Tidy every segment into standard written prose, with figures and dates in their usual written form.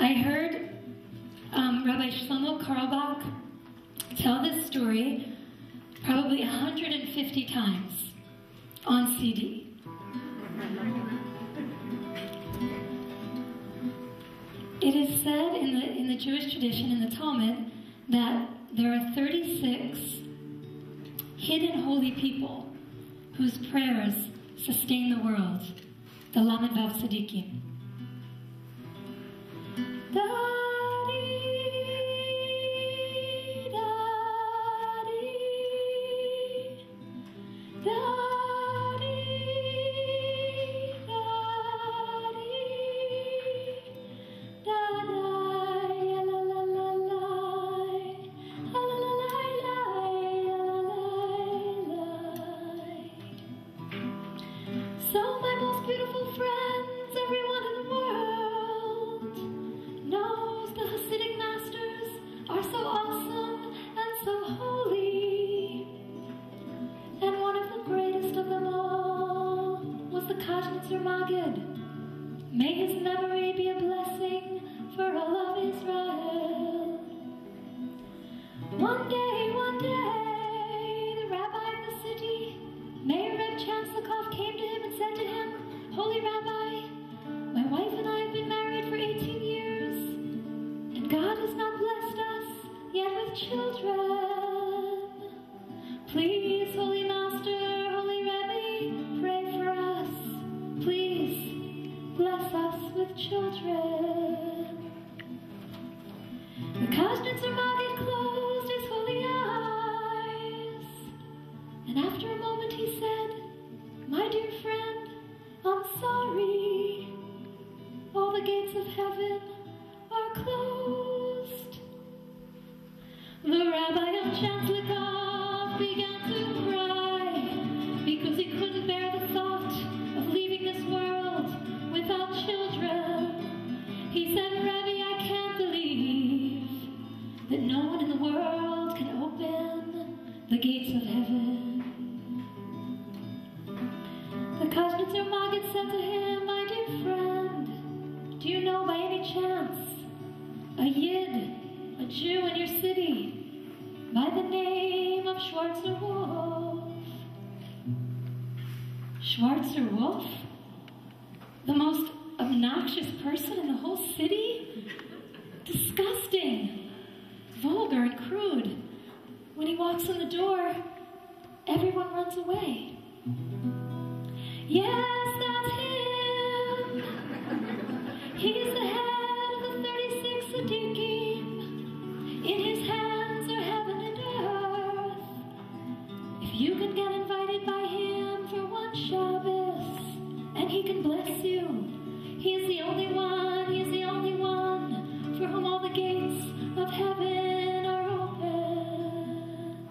I heard Rabbi Shlomo Carlebach tell this story probably 150 times on CD. It is said in the Jewish tradition, in the Talmud, that there are 36 hidden holy people whose prayers sustain the world, the Lamed Vav Tzadikim. So my most beautiful friends, everyone in the world, knows the Hasidic masters are so awesome and so holy. And one of the greatest of them all was the Kajnitzer Maggid. May his memory be a blessing for all of Israel. One day, the rabbi of the city, Mayor Reb Chancellor, came to him and said to him, "Holy Rabbi, my wife and I have been married for 18 years, and God has not blessed us yet with children. Please, Holy Master, Holy Rebbe, pray for us. Please, bless us with children." The Kajnitzer Maggid closed his holy eyes, and after a moment he said, "My dear friend, I'm sorry. All the gates of heaven are closed." The Rabbi of Chancellor began to cry because he couldn't bear the thought of leaving this world without children. He said, "Rabbi, I can't believe that no one in the world can open the gates of heaven." The Kajnitzer Maggid said to him, "My dear friend, do you know by any chance a Yid, a Jew in your city, by the name of Schwartzer Wolf?" Schwartzer Wolf? The most obnoxious person in the whole city? Disgusting, vulgar, and crude. When he walks in the door, everyone runs away. Yes, that's him. He's the head of the 36 Tzadikim. In his hands are heaven and earth. If you can get invited by him for one Shabbos, and he can bless you, he is the only one for whom all the gates of heaven are open.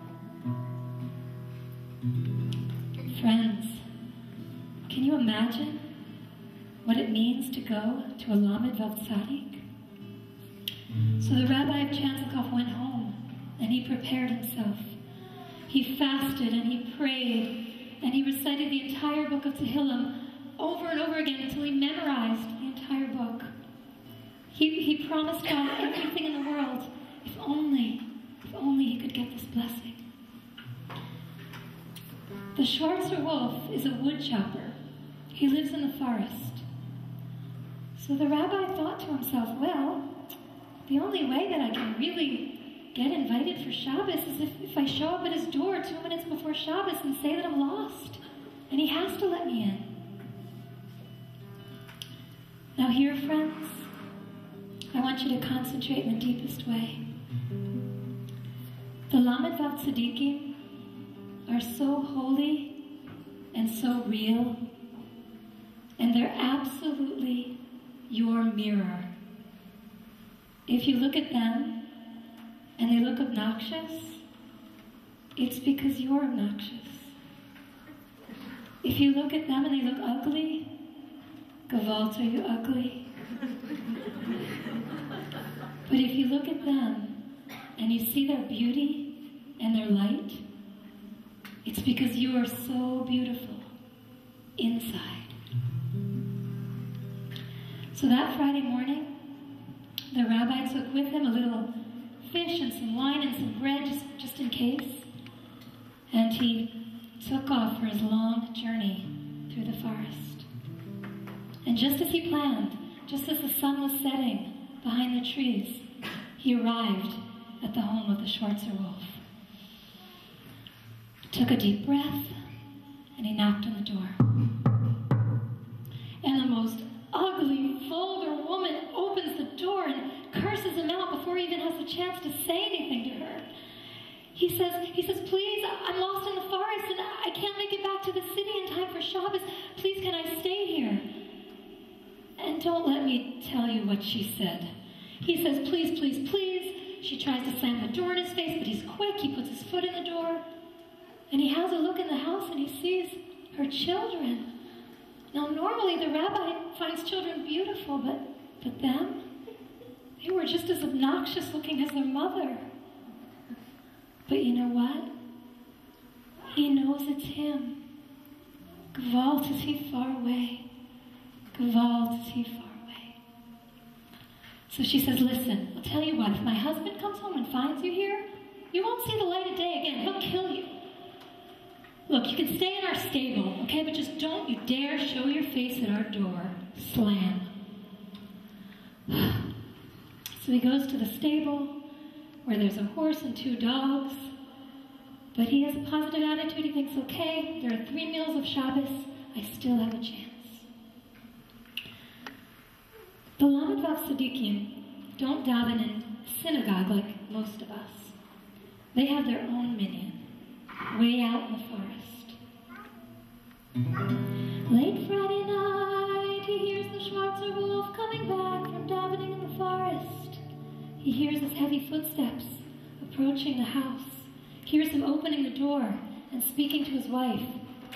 Friends, can you imagine what it means to go to a Lamed Vav Tzadik? So the Rabbi of Chancellor went home and he prepared himself. He fasted and he prayed and he recited the entire book of Tehillim over and over again until he memorized the entire book. He promised God everything in the world if only he could get this blessing. The Schwartzer Wolf is a wood chopper. He lives in the forest. So the rabbi thought to himself, well, the only way that I can really get invited for Shabbos is if I show up at his door 2 minutes before Shabbos and say that I'm lost. And he has to let me in. Now here, friends, I want you to concentrate in the deepest way. The Lamed Vav Tzadikim are so holy and so real, and they're absolutely your mirror. If you look at them and they look obnoxious, it's because you're obnoxious. If you look at them and they look ugly, Gewalt, are you ugly? But if you look at them and you see their beauty and their light, it's because you are so beautiful inside. So that Friday morning, The rabbi took with him a little fish and some wine and some bread just in case. And he took off for his long journey through the forest. And just as he planned, just as the sun was setting behind the trees, he arrived at the home of the Schwartzer Wolf. Took a deep breath, and he knocked on the door. And the most ugly, vulgar woman opens the door and curses him out before he even has the chance to say anything to her. He says, please, I'm lost in the forest and I can't make it back to the city in time for Shabbos. Please, can I stay here? And don't let me tell you what she said. He says, please, please, please. She tries to slam the door in his face, but he's quick. He puts his foot in the door. And he has a look in the house and he sees her children. Now, normally the rabbi finds children beautiful, but them, they were just as obnoxious looking as their mother. But you know what? He knows it's him. Gewalt is he far away. Gewalt is he far away. So she says, listen, I'll tell you what, if my husband comes home and finds you here, you won't see the light of day again. He'll kill you. Look, you can stay in our stable, okay? But just don't you dare show your face at our door. Slam. So he goes to the stable where there's a horse and 2 dogs. But he has a positive attitude. He thinks, okay, there are 3 meals of Shabbos. I still have a chance. The Lamed Vav Tzadikim don't daven in synagogue like most of us. They have their own minyan, way out in the forest. Late Friday night, he hears the Schwartzer Wolf coming back from davening in the forest. He hears his heavy footsteps approaching the house, hears him opening the door and speaking to his wife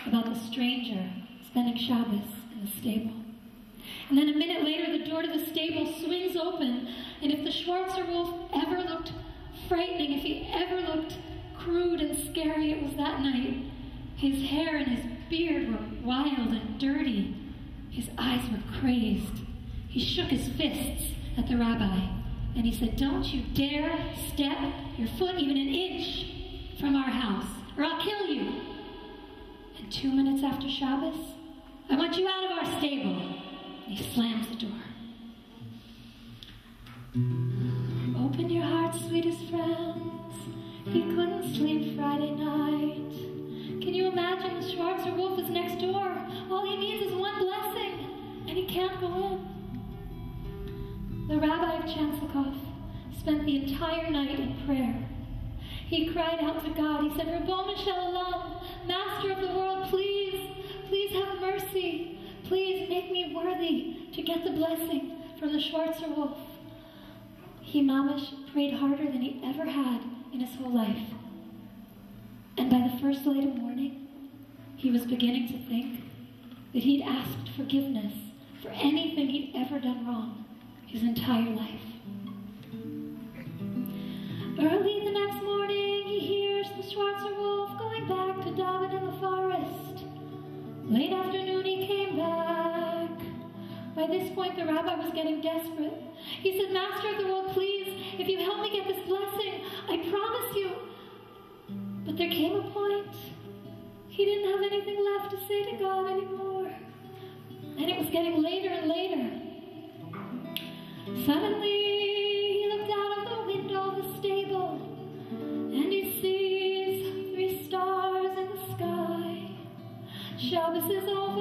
about the stranger spending Shabbos in the stable. And then a minute later, the door to the stable swings open, and if the Schwartzer Wolf ever looked frightening, if he ever looked crude and scary, it was that night. His hair and his beard were wild and dirty. His eyes were crazed. He shook his fists at the rabbi, and he said, don't you dare step your foot even an inch from our house, or I'll kill you. And 2 minutes after Shabbos, I want you out of our stable. And he slams the door. Open your hearts, sweetest friends. He couldn't sleep Friday night. Can you imagine the Schwartzer Wolf is next door? All he needs is one blessing, and he can't go in. The rabbi of Chancelkov spent the entire night in prayer. He cried out to God. He said, Rabbonu Shalom, Master of the world, please, please have mercy. Please make me worthy to get the blessing from the Schwartzer Wolf. He mamish prayed harder than he ever had in his whole life. And by the first light of morning, he was beginning to think that he'd asked forgiveness for anything he'd ever done wrong his entire life. Early the next morning, he hears the Schwartzer Wolf going back to daven in the forest. Late afternoon, he came back. By this point, the rabbi was getting desperate. He said, Master of the world, please, if you help me get this blessing, I promise you. But there came a point, he didn't have anything left to say to God anymore. And it was getting later and later. Suddenly, he looked out of the window of the stable, and he sees 3 stars in the sky. Shabbos is over,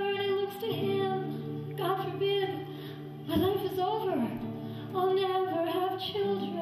and it looks to him, God forbid, my life is over. I'll never have children.